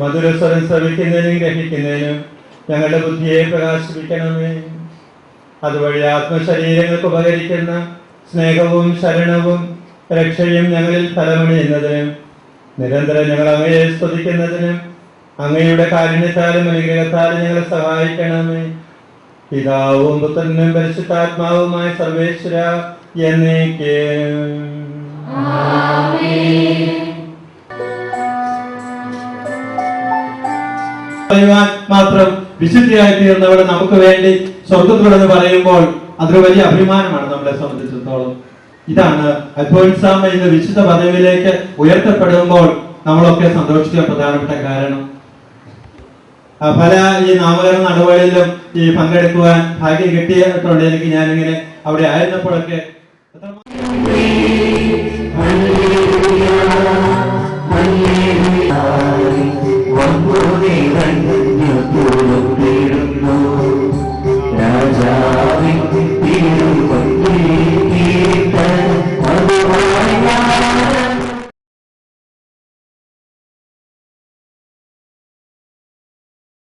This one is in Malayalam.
മധുരസ്വരം ശ്രവിക്കുന്നതിനും ഗ്രഹിക്കുന്നതിനും ഞങ്ങളുടെ ബുദ്ധിയെ പ്രകാശിപ്പിക്കണമേ. അതുവഴി ആത്മശരീരങ്ങൾക്ക് ഉപകരിക്കുന്ന സ്നേഹവും ശരണവും രക്ഷയും ഞങ്ങളിൽ ഫലമണിയുന്നതിനും നിരന്തരം ഞങ്ങൾ അങ്ങയെ സ്തുതിക്കുന്നതിനും അങ്ങയുടെ കാരുണ്യത്താലും അനുഗ്രഹത്താലും ഞങ്ങളെ സഹായിക്കണമേ. പിതാവും പുത്രനും പരിശുദ്ധാത്മാവുമായ സർവേശ്വര എന്നേക്കും. മാത്രം വിശുദ്ധിയായി തീർന്നവിടെ നമുക്ക് വേണ്ടി സ്വർഗത്തിലുണ്ടെന്ന് പറയുമ്പോൾ അതൊരു വലിയ അഭിമാനമാണ് നമ്മളെ സംബന്ധിച്ചിടത്തോളം. ഇതാണ് അൽഫോൻസാമ്മ ഇന്ന് വിശുദ്ധ പദവിയിലേക്ക് ഉയർത്തപ്പെടുമ്പോൾ നമ്മളൊക്കെ സന്തോഷിക്കാൻ പ്രധാനപ്പെട്ട കാരണം. പല ഈ നാമകരണ നടപടികളിലും ഈ പങ്കെടുക്കുവാൻ ഭാഗ്യം കിട്ടിയിട്ടുണ്ട് എനിക്ക്. ഞാനിങ്ങനെ അവിടെ ആയിരുന്നപ്പോഴൊക്കെ